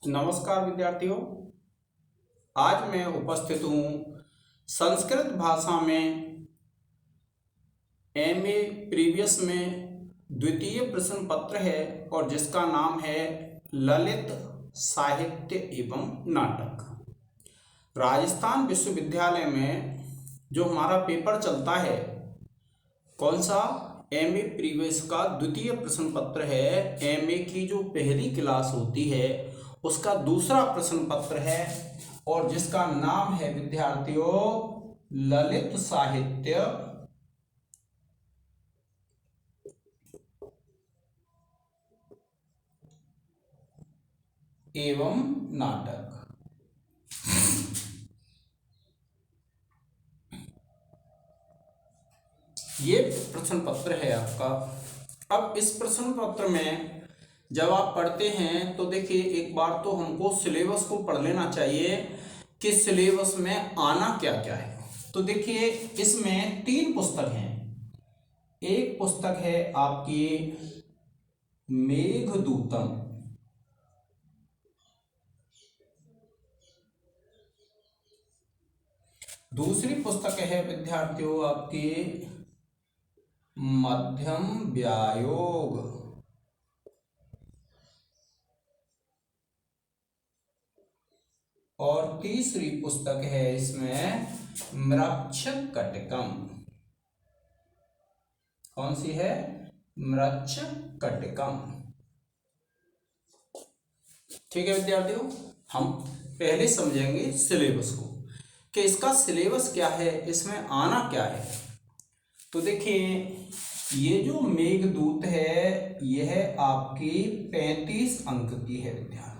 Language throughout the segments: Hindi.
नमस्कार विद्यार्थियों। आज मैं उपस्थित हूँ संस्कृत भाषा में एमए प्रीवियस में द्वितीय प्रश्न पत्र है और जिसका नाम है ललित साहित्य एवं नाटक। राजस्थान विश्वविद्यालय में जो हमारा पेपर चलता है, कौन सा, एमए प्रीवियस का द्वितीय प्रश्न पत्र है। एमए की जो पहली क्लास होती है उसका दूसरा प्रश्न पत्र है और जिसका नाम है विद्यार्थियों ललित साहित्य एवं नाटक। ये प्रश्न पत्र है आपका। अब इस प्रश्न पत्र में जब आप पढ़ते हैं तो देखिए, एक बार तो हमको सिलेबस को पढ़ लेना चाहिए कि सिलेबस में आना क्या क्या है। तो देखिए, इसमें 3 पुस्तक हैं। एक पुस्तक है आपकी मेघदूतम, दूसरी पुस्तक है विद्यार्थियों आपकी मध्यम व्यायोग, और तीसरी पुस्तक है इसमें मृच्छकटिकम। कौन सी है? मृच्छकटिकम। ठीक है विद्यार्थियों, हम पहले समझेंगे सिलेबस को कि इसका सिलेबस क्या है, इसमें आना क्या है। तो देखिए, ये जो मेघदूत है यह आपकी 35 अंक की है विद्यार्थियों।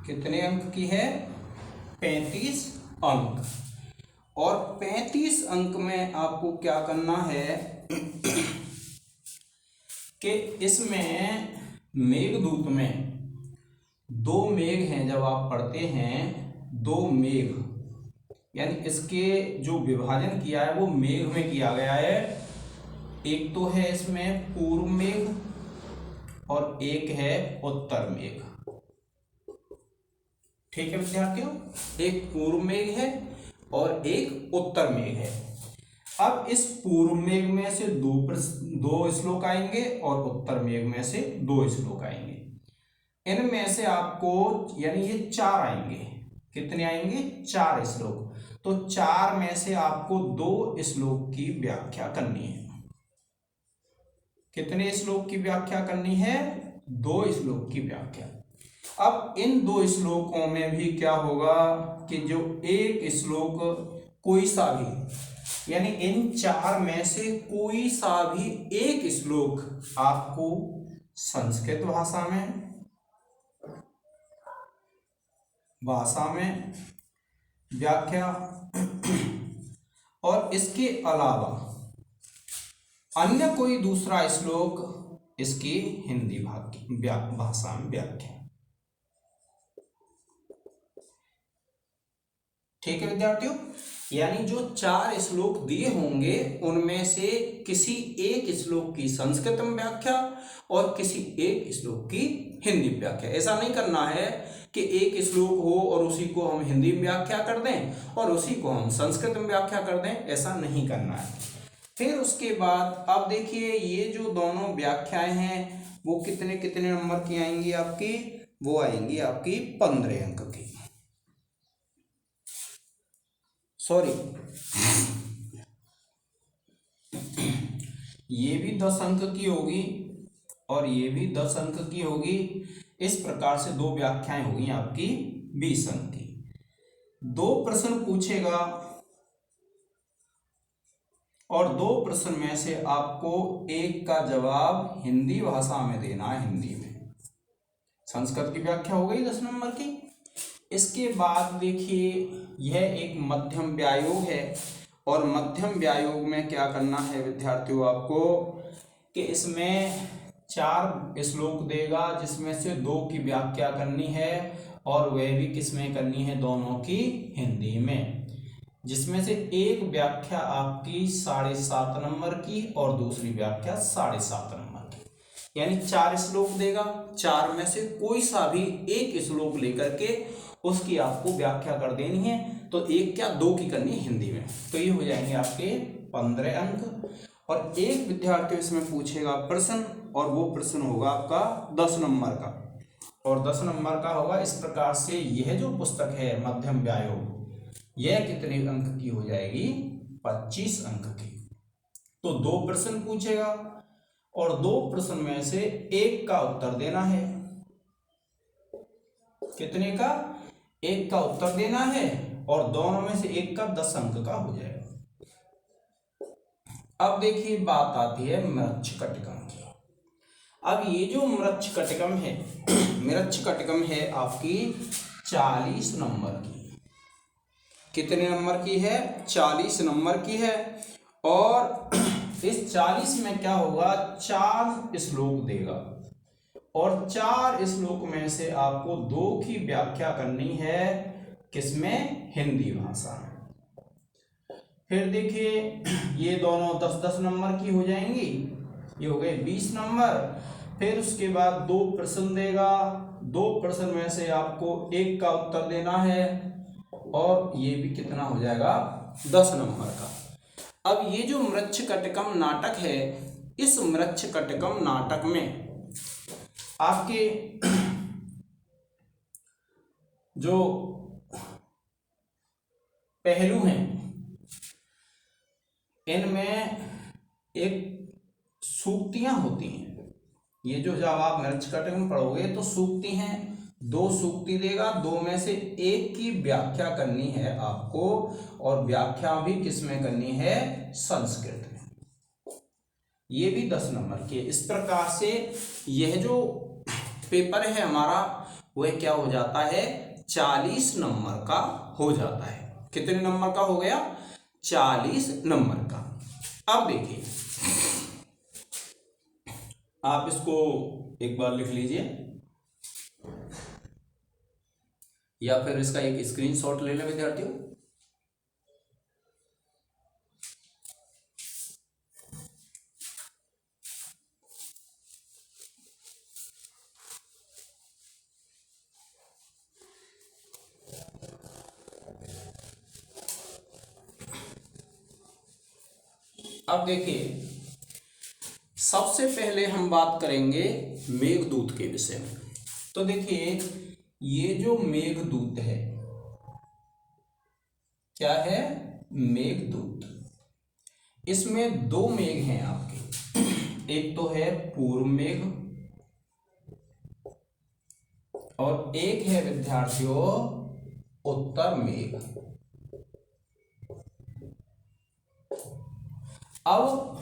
कितने अंक की है? 35 अंक। और 35 अंक में आपको क्या करना है कि इसमें मेघदूत में 2 मेघ हैं। जब आप पढ़ते हैं 2 मेघ, यानी इसके जो विभाजन किया है वो मेघ में किया गया है। एक तो है इसमें पूर्व मेघ और एक है उत्तर मेघ। ठीक है विद्यार्थियों, एक पूर्व मेघ है और एक उत्तर मेघ है। अब इस पूर्व मेघ में से 2 श्लोक आएंगे और उत्तर मेघ में से 2 श्लोक आएंगे। इनमें से आपको, यानी ये 4 आएंगे। कितने आएंगे? 4 श्लोक। तो 4 में से आपको 2 श्लोक की व्याख्या करनी है। कितने श्लोक की व्याख्या करनी है? 2 श्लोक की व्याख्या। अब इन 2 श्लोकों में भी क्या होगा कि जो एक श्लोक कोई सा भी, यानी इन 4 में से कोई सा भी एक श्लोक आपको संस्कृत भाषा में व्याख्या और इसके अलावा अन्य कोई दूसरा श्लोक इसकी हिंदी भाषा में व्याख्या। ठीक है विद्यार्थियों, यानी जो 4 श्लोक दिए होंगे उनमें से किसी एक श्लोक की संस्कृत में व्याख्या और किसी एक श्लोक की हिंदी व्याख्या। ऐसा नहीं करना है कि एक श्लोक हो और उसी को हम हिंदी में व्याख्या कर दें और उसी को हम संस्कृत में व्याख्या कर दें, ऐसा नहीं करना है। फिर उसके बाद अब देखिए, ये जो दोनों व्याख्याएं हैं वो कितने कितने नंबर की आएंगी आपकी? वो आएंगी आपकी 15 अंक की। सॉरी, ये भी 10 अंक की होगी और ये भी 10 अंक की होगी। इस प्रकार से 2 व्याख्याएं होगी आपकी 20 अंक की। 2 प्रश्न पूछेगा और 2 प्रश्न में से आपको एक का जवाब हिंदी भाषा में देना है। हिंदी में संस्कृत की व्याख्या हो गई 10 नंबर की। इसके बाद देखिए, यह एक मध्यम व्यायोग है और मध्यम व्यायोग में क्या करना है विद्यार्थियों आपको कि इसमें 4 श्लोक देगा जिसमें से 2 की व्याख्या करनी है और वह भी किसमें करनी है? दोनों की हिंदी में, जिसमें से एक व्याख्या आपकी 7.5 नंबर की और दूसरी व्याख्या 7.5 नंबर की। यानी 4 श्लोक देगा, 4 में से कोई सा भी एक श्लोक लेकर के उसकी आपको व्याख्या कर देनी है। तो एक क्या, 2 की करनी है हिंदी में। तो ये हो जाएंगे आपके 15 अंक। और एक विद्यार्थी इसमें पूछेगा प्रश्न, और वो प्रश्न होगा आपका 10 नंबर का, और 10 नंबर का होगा इस प्रकार से। यह जो पुस्तक है मध्यम व्यायोग, यह कितने अंक की हो जाएगी, 25 अंक की। तो 2 प्रश्न पूछेगा और 2 प्रश्न में से एक का उत्तर देना है। कितने का, एक का उत्तर देना है, और दोनों में से एक का 10 अंक का हो जाएगा। अब देखिए बात आती है मृच्छकटिकम की। अब ये जो मृच्छकटिकम है, मृच्छकटिकम है आपकी 40 नंबर की। कितने नंबर की है, 40 नंबर की है। और इस 40 में क्या होगा, 4 श्लोक देगा, और 4 श्लोक में से आपको 2 की व्याख्या करनी है। किसमें, हिंदी भाषा में। फिर देखिए ये दोनों 10-10 नंबर की हो जाएंगी, ये हो गए 20 नंबर। फिर उसके बाद 2 प्रश्न देगा, 2 प्रश्न में से आपको एक का उत्तर देना है, और ये भी कितना हो जाएगा, 10 नंबर का। अब ये जो मृच्छकटिकम नाटक है, इस मृच्छकटिकम नाटक में आपके जो पहलू हैं, इनमें एक सूक्तियां होती हैं। ये जो जब आप मृच्छकटिकम पढ़ोगे तो सूक्ति हैं, 2 सूक्ति देगा, 2 में से एक की व्याख्या करनी है आपको, और व्याख्या भी किस में करनी है, संस्कृत में। ये भी 10 नंबर की है। इस प्रकार से यह जो पेपर है हमारा, वह क्या हो जाता है, 40 नंबर का हो जाता है। कितने नंबर का हो गया, 40 नंबर का। अब देखिए आप इसको एक बार लिख लीजिए, या फिर इसका एक स्क्रीनशॉट ले लें विद्यार्थियों। अब देखिए सबसे पहले हम बात करेंगे मेघदूत के विषय में। तो देखिए ये जो मेघदूत है, क्या है, मेघदूत। इसमें 2 मेघ हैं आपके, एक तो है पूर्व मेघ, और एक है विद्यार्थियों उत्तर मेघ। अब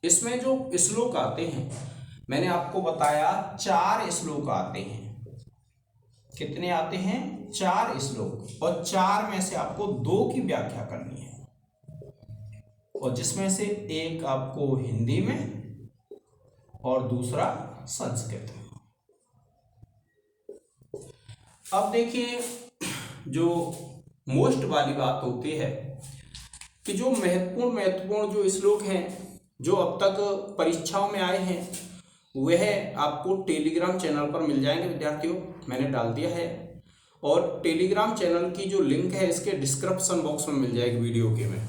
इसमें जो श्लोक आते हैं, मैंने आपको बताया 4 श्लोक आते हैं। कितने आते हैं, 4 श्लोक, और 4 में से आपको 2 की व्याख्या करनी है, और जिसमें से एक आपको हिंदी में और दूसरा संस्कृत में। अब देखिए जो मोस्ट वाली बात होती है कि जो महत्वपूर्ण जो श्लोक हैं, जो अब तक परीक्षाओं में आए हैं, वह आपको टेलीग्राम चैनल पर मिल जाएंगे विद्यार्थियों, मैंने डाल दिया है। और टेलीग्राम चैनल की जो लिंक है इसके डिस्क्रिप्शन बॉक्स में मिल जाएगी वीडियो के में।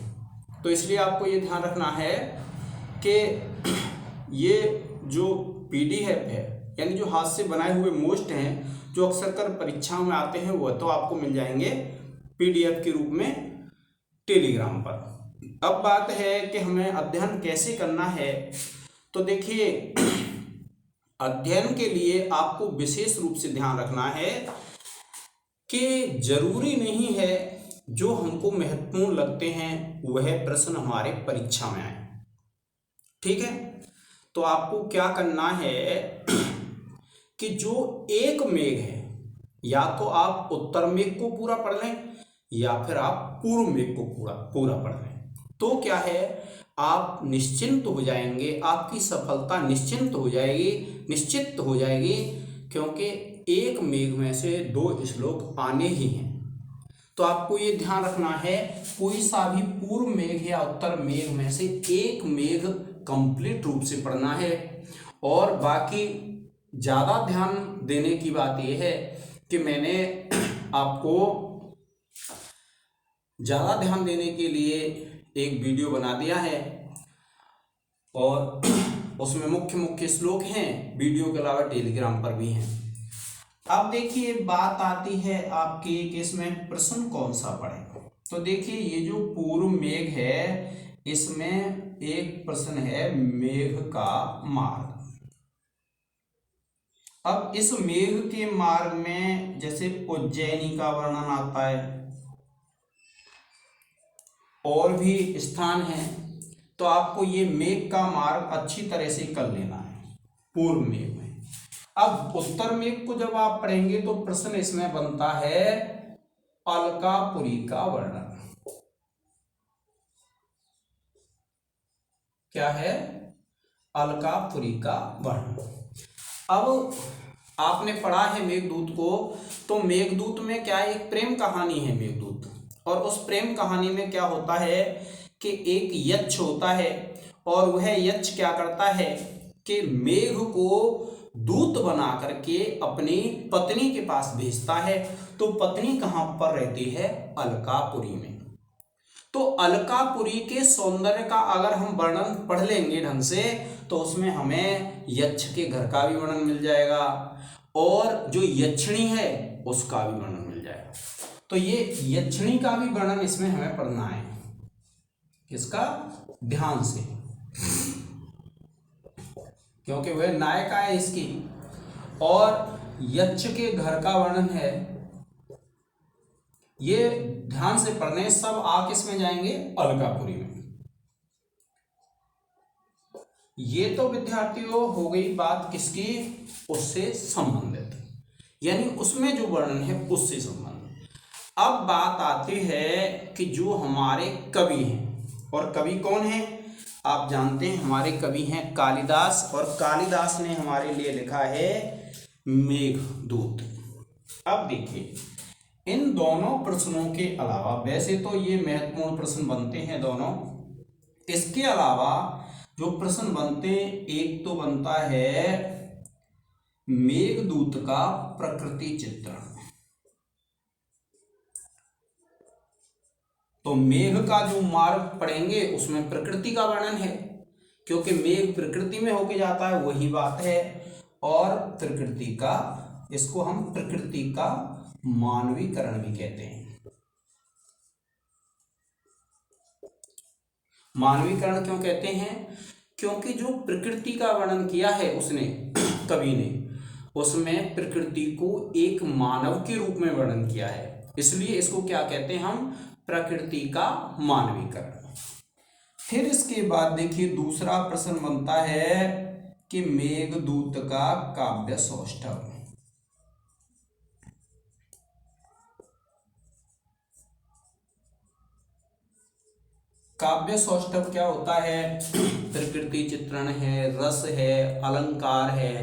तो इसलिए आपको ये ध्यान रखना है कि ये जो PDF है, यानी जो हाथ से बनाए हुए मोस्ट हैं, जो अक्सर कर परीक्षाओं में आते हैं, वह तो आपको मिल जाएंगे PDF के रूप में टेलीग्राम पर। अब बात है कि हमें अध्ययन कैसे करना है। तो देखिए अध्ययन के लिए आपको विशेष रूप से ध्यान रखना है कि जरूरी नहीं है जो हमको महत्वपूर्ण लगते हैं वह प्रश्न हमारे परीक्षा में आए। ठीक है, तो आपको क्या करना है कि जो एक मेघ है, या तो आप उत्तर मेघ को पूरा पढ़ लें, या फिर आप पूर्व मेघ को पूरा पढ़ लें। तो क्या है, आप निश्चिंत हो जाएंगे, आपकी सफलता निश्चिंत हो जाएगी, क्योंकि एक मेघ में से 2 श्लोक आने ही हैं। तो आपको ये ध्यान रखना है, कोई सा भी पूर्व मेघ या उत्तर मेघ में से एक मेघ कंप्लीट रूप से पढ़ना है, और बाकी ज़्यादा ध्यान देने की बात यह है कि मैंने आपको ज़्यादा ध्यान देने के लिए एक वीडियो बना दिया है और उसमें मुख्य मुख्य श्लोक हैं, वीडियो के अलावा टेलीग्राम पर भी हैं। अब देखिए बात आती है आपकी कि इसमें प्रश्न कौन सा पढ़े। तो देखिए ये जो पूर्व मेघ है इसमें एक प्रश्न है मेघ का मार्ग। अब इस मेघ के मार्ग में जैसे उज्जैनी का वर्णन आता है और भी स्थान हैं, तो आपको ये मेघ का मार्ग अच्छी तरह से कर लेना है पूर्व मेघ में। अब उत्तर मेघ को जब आप पढ़ेंगे तो प्रश्न इसमें बनता है अलकापुरी का वर्णन। क्या है? अलकापुरी का वर्णन। अब आपने पढ़ा है मेघदूत को, तो मेघदूत में क्या एक प्रेम कहानी है मेघदूत, और उस प्रेम कहानी में क्या होता है कि एक यक्ष होता है और वह यक्ष क्या करता है कि मेघ को दूत बना करके अपनी पत्नी के पास भेजता है। तो पत्नी कहाँ पर रहती है? अलकापुरी में। तो अलकापुरी के सौंदर्य का अगर हम वर्णन पढ़ लेंगे ढंग से तो उसमें हमें यक्ष के घर का भी वर्णन मिल जाएगा और जो यक्षिणी है उसका भी वर्णन मिल जाएगा। तो ये यक्षिणी का भी वर्णन इसमें हमें पढ़ना है। किसका? ध्यान से, क्योंकि वह नायिका है इसकी। और यक्ष के घर का वर्णन है, ये ध्यान से पढ़ने। सब आ किस में जाएंगे? अलकापुरी में। ये तो विद्यार्थियों हो गई बात किसकी? उससे संबंधित, यानी उसमें जो वर्णन है उससे संबंधित। अब बात आती है कि जो हमारे कवि हैं, और कवि कौन है आप जानते हैं, हमारे कवि हैं कालिदास, और कालिदास ने हमारे लिए लिखा है मेघदूत। अब देखिए इन दोनों प्रश्नों के अलावा, वैसे तो ये महत्वपूर्ण प्रश्न बनते हैं दोनों, इसके अलावा जो प्रश्न बनते हैं, एक तो बनता है मेघदूत का प्रकृति चित्रण। तो मेघ का जो मार्ग पढ़ेंगे उसमें प्रकृति का वर्णन है, क्योंकि मेघ प्रकृति में होके जाता है, वही बात है। और प्रकृति का, इसको हम प्रकृति का मानवीकरण भी कहते हैं। मानवीकरण क्यों कहते हैं? क्योंकि जो प्रकृति का वर्णन किया है उसने, कवि ने, उसमें प्रकृति को एक मानव के रूप में वर्णन किया है, इसलिए इसको क्या कहते हैं हम? प्रकृति का मानवीकरण। फिर इसके बाद देखिए दूसरा प्रश्न बनता है कि मेघदूत का काव्य सौष्ठव। काव्य सौष्ठव क्या होता है? प्रकृति चित्रण है, रस है, अलंकार है,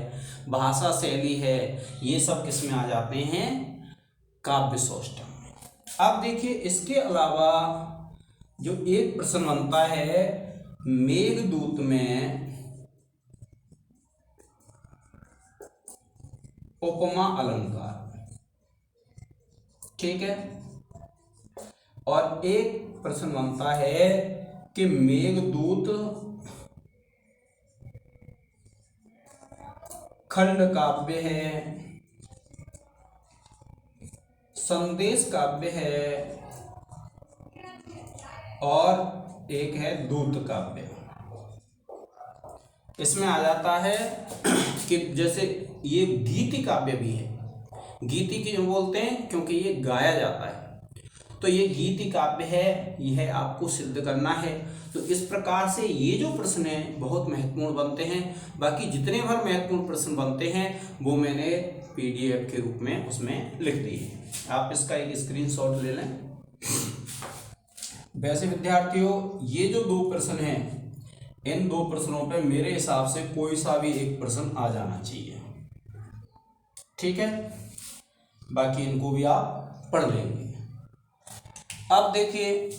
भाषा शैली है, ये सब किस में आ जाते हैं? काव्य सौष्ठव में। अब देखिए इसके अलावा जो एक प्रश्न बनता है मेघदूत में उपमा अलंकार, ठीक है। और एक प्रश्न बनता है कि मेघदूत खंड काव्य है, संदेश काव्य है, और एक है दूत काव्य। इसमें आ जाता है कि जैसे ये गीति काव्य भी है, गीति की जो बोलते हैं क्योंकि ये गाया जाता है, तो ये गीति काव्य है, यह आपको सिद्ध करना है। तो इस प्रकार से ये जो प्रश्न है बहुत महत्वपूर्ण बनते हैं। बाकी जितने भर महत्वपूर्ण प्रश्न बनते हैं वो मैंने PDF के रूप में उसमें लिख दिए, आप इसका एक स्क्रीनशॉट ले लें। वैसे विद्यार्थियों ये जो दो प्रश्न हैं, इन दो प्रश्नों पे मेरे हिसाब से कोई सा भी एक प्रश्न आ जाना चाहिए, ठीक है। बाकी इनको भी आप पढ़ लेंगे। अब देखिए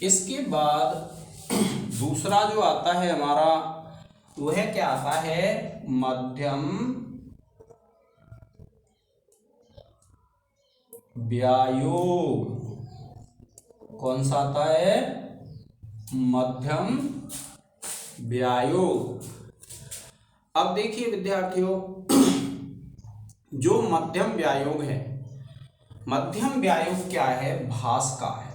इसके बाद दूसरा जो आता है हमारा वह क्या आता है, मध्यम व्यायोग। कौन सा आता है, मध्यम व्यायोग। अब देखिए विद्यार्थियों, जो मध्यम व्यायोग है, मध्यम व्यायोग क्या है, भास का है,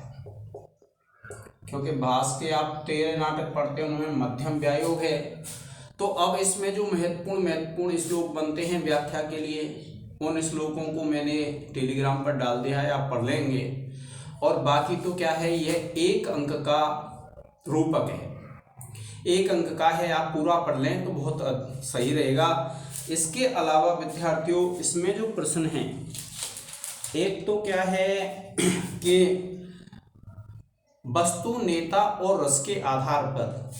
क्योंकि भास के आप 13 नाटक पढ़ते हैं उनमें मध्यम व्यायोग है। तो अब इसमें जो महत्वपूर्ण श्लोक बनते हैं व्याख्या के लिए, उन श्लोकों को मैंने टेलीग्राम पर डाल दिया है, आप पढ़ लेंगे। और बाकी तो क्या है, यह 1 अंक का रूपक है, 1 अंक का है, आप पूरा पढ़ लें तो बहुत सही रहेगा। इसके अलावा विद्यार्थियों इसमें जो प्रश्न हैं, एक तो क्या है कि वस्तु, नेता और रस के आधार पर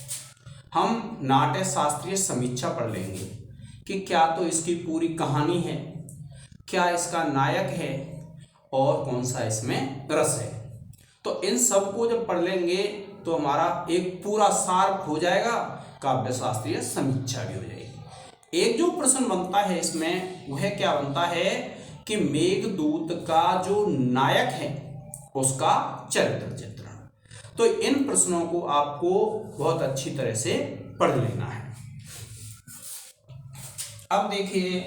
हम नाट्य शास्त्रीय समीक्षा पढ़ लेंगे कि क्या तो इसकी पूरी कहानी है, क्या इसका नायक है और कौन सा इसमें रस है। तो इन सब को जब पढ़ लेंगे तो हमारा एक पूरा सार हो जाएगा, काव्य शास्त्रीय समीक्षा भी हो जाएगी। एक जो प्रश्न बनता है इसमें वह क्या बनता है कि मेघदूत का जो नायक है उसका चरित्र चित्रण। तो इन प्रश्नों को आपको बहुत अच्छी तरह से पढ़ लेना है। अब देखिए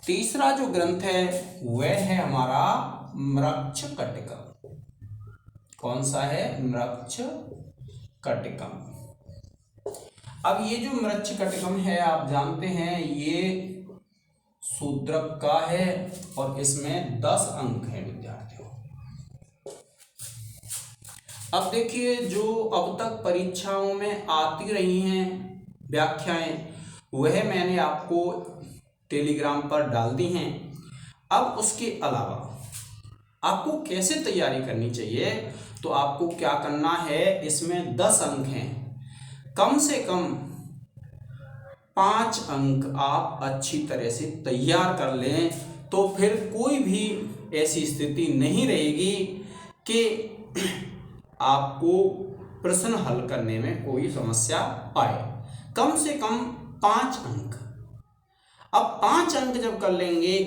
तीसरा जो ग्रंथ है वह है हमारा मृच्छकटिकम। कौन सा है, मृच्छकटिकम। अब ये जो मृच्छकटिकम है आप जानते हैं ये शूद्रक का है और इसमें 10 अंक हैं विद्यार्थियों। अब देखिए जो अब तक परीक्षाओं में आती रही हैं व्याख्याएं वह मैंने आपको टेलीग्राम पर डाल दी हैं। अब उसके अलावा आपको कैसे तैयारी करनी चाहिए, तो आपको क्या करना है, इसमें 10 अंक हैं, कम से कम 5 अंक आप अच्छी तरह से तैयार कर लें तो फिर कोई भी ऐसी स्थिति नहीं रहेगी कि आपको प्रश्न हल करने में कोई समस्या आए। कम से कम 5 अंक। अब 5 अंक जब कर लेंगे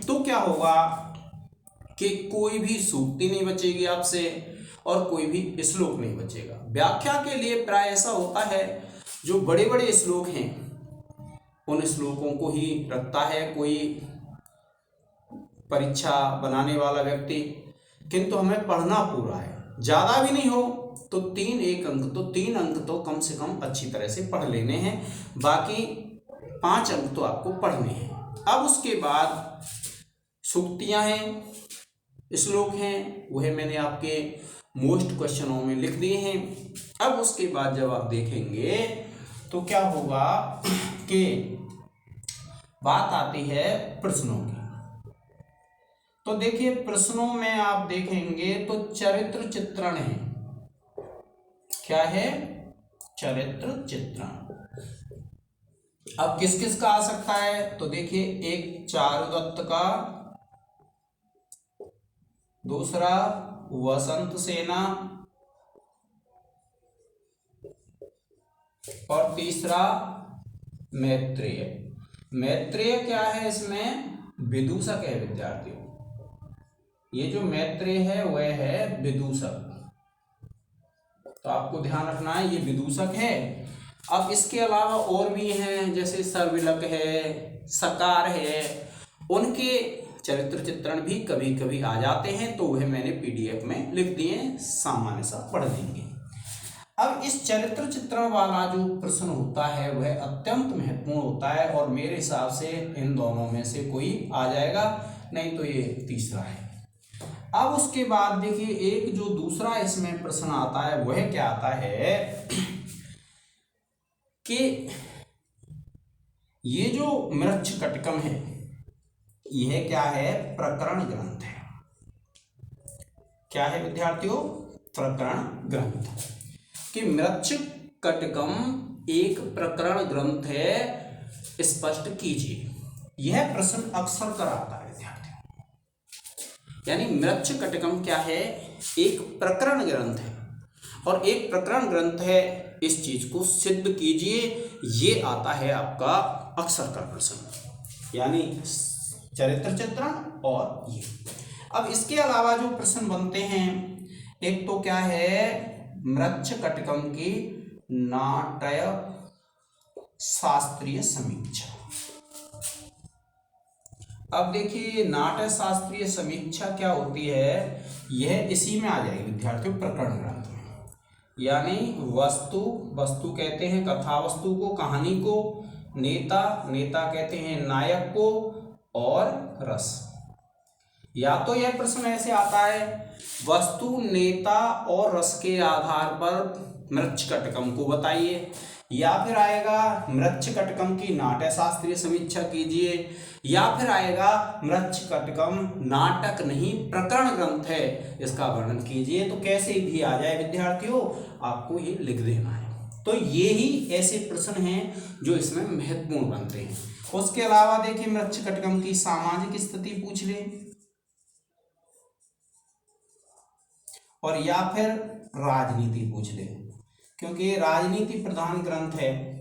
तो क्या होगा कि कोई भी सूक्ति नहीं बचेगी आपसे और कोई भी श्लोक नहीं बचेगा। व्याख्या के लिए प्राय ऐसा होता है जो बड़े बड़े श्लोक हैं उन श्लोकों को ही रखता है कोई परीक्षा बनाने वाला व्यक्ति, किंतु हमें पढ़ना पूरा है, ज़्यादा भी नहीं हो तो 3 अंक, तो 3 अंक तो कम से कम अच्छी तरह से पढ़ लेने हैं, बाकी 5 अंक तो आपको पढ़ने हैं। अब उसके बाद सूक्तियाँ हैं, श्लोक हैं, वह मैंने आपके मोस्ट क्वेश्चनों में लिख दिए हैं। अब उसके बाद जब आप देखेंगे तो क्या होगा कि बात आती है प्रश्नों की। तो देखिए प्रश्नों में आप देखेंगे तो चरित्र चित्रण है। क्या है, चरित्र चित्रण। अब किस किस का आ सकता है, तो देखिए एक चारुदत्त का, दूसरा वसंत सेना और तीसरा मैत्रेय। मैत्रेय क्या है, इसमें विदूषक है विद्यार्थियों। ये जो मैत्रेय है वह है विदूषक, तो आपको ध्यान रखना है ये विदूषक है। अब इसके अलावा और भी हैं जैसे सर्विलक है, सकार है, उनके चरित्र चित्रण भी कभी कभी आ जाते हैं, तो वह मैंने PDF में लिख दिए, सामान्य सा पढ़ लेंगे। अब इस चरित्र चित्रण वाला जो प्रश्न होता है वह अत्यंत महत्वपूर्ण होता है और मेरे हिसाब से इन दोनों में से कोई आ जाएगा, नहीं तो ये तीसरा है। अब उसके बाद देखिए एक जो दूसरा इसमें प्रश्न आता है वह क्या आता है कि ये जो मृच्छकटिकम है यह क्या है, प्रकरण ग्रंथ है। क्या है विद्यार्थियों, प्रकरण ग्रंथ। कि मृच्छकटिकम एक प्रकरण ग्रंथ है, स्पष्ट कीजिए। यह प्रश्न अक्सर कराता है विद्यार्थियों, यानी मृच्छकटिकम क्या है, एक प्रकरण ग्रंथ है, और एक प्रकरण ग्रंथ है, इस चीज को सिद्ध कीजिए। ये आता है आपका अक्सर का प्रश्न, यानी चरित्र चित्रण। और ये अब इसके अलावा जो प्रश्न बनते हैं, एक तो क्या है, मृच्छकटिकम की नाट्य शास्त्रीय समीक्षा। अब देखिए नाट्य शास्त्रीय समीक्षा क्या होती है, यह इसी में आ जाएगी विद्यार्थियों, प्रकरण ग्रंथ में। यानी वस्तु कहते हैं कथा वस्तु को, कहानी को, नेता कहते हैं नायक को, और रस। या तो यह प्रश्न ऐसे आता है, वस्तु, नेता और रस के आधार पर मृच्छकटिकम को बताइए, या फिर आएगा मृच्छकटिकम की नाट्य शास्त्रीय समीक्षा कीजिए, या फिर आएगा मृच्छकटिकम नाटक नहीं प्रकरण ग्रंथ है, इसका वर्णन कीजिए। तो कैसे भी आ जाए विद्यार्थियों, आपको ये लिख देना है। तो ये ही ऐसे प्रश्न हैं जो इसमें महत्वपूर्ण बनते हैं। उसके अलावा देखिए मृच्छकटिकम की सामाजिक स्थिति पूछ ले, और या फिर राजनीति पूछ ले, क्योंकि राजनीति प्रधान ग्रंथ है,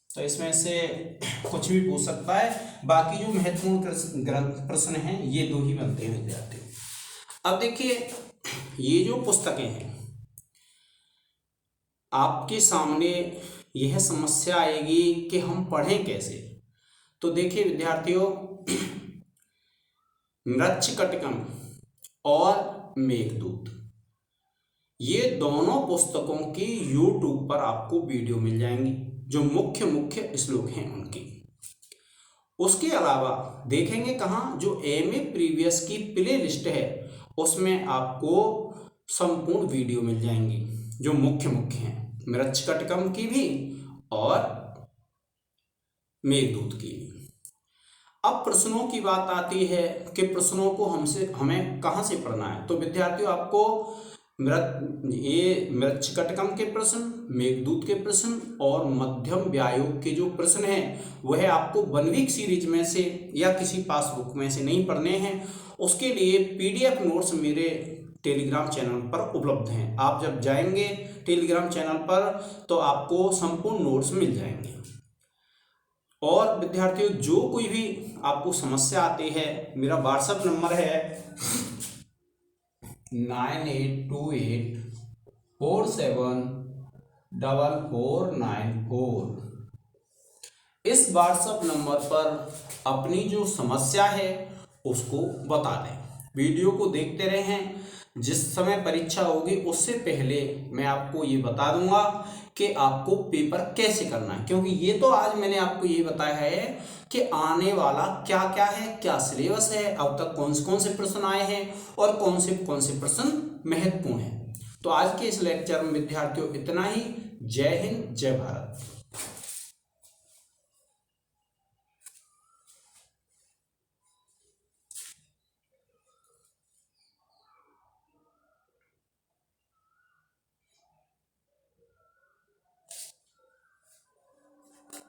तो इसमें से कुछ भी पूछ सकता है। बाकी जो महत्वपूर्ण ग्रंथ प्रश्न हैं ये दो ही बनते हैं विद्यार्थी। अब देखिए ये जो पुस्तकें हैं, आपके सामने यह समस्या आएगी कि हम पढ़ें कैसे। तो देखिए विद्यार्थियों, मृच्छकटिकम और मेघदूत, ये दोनों पुस्तकों की YouTube पर आपको वीडियो मिल जाएंगी, जो मुख्य श्लोक हैं उनकी। उसके अलावा देखेंगे कहाँ, जो MA प्रीवियस की प्ले लिस्ट है उसमें आपको संपूर्ण वीडियो मिल जाएंगी, जो मुख्य हैं, मृच्छकटिकम की भी और मेघदूत की भी। अब प्रश्नों की बात आती है कि प्रश्नों को हमें कहाँ से पढ़ना है। तो विद्यार्थियों आपको मृच्छकटिकम के प्रश्न, मेघदूत के प्रश्न और मध्यम व्यायोग के जो प्रश्न हैं वह आपको 1 वीक सीरीज में से या किसी पासबुक में से नहीं पढ़ने हैं। उसके लिए PDF नोट्स मेरे टेलीग्राम चैनल पर उपलब्ध हैं। आप जब जाएंगे टेलीग्राम चैनल पर तो आपको संपूर्ण नोट्स मिल जाएंगे। और विद्यार्थियों जो कोई भी आपको समस्या आती है, मेरा व्हाट्सएप नंबर है 9828474494। इस व्हाट्सएप नंबर पर अपनी जो समस्या है उसको बता दें। वीडियो को देखते रहें, जिस समय परीक्षा होगी उससे पहले मैं आपको ये बता दूंगा कि आपको पेपर कैसे करना है। क्योंकि ये तो आज मैंने आपको ये बताया है कि आने वाला क्या क्या है, क्या सिलेबस है, अब तक कौन से प्रश्न आए हैं और कौन से प्रश्न महत्वपूर्ण हैं। तो आज के इस लेक्चर में विद्यार्थियों इतना ही। जय हिंद, जय भारत।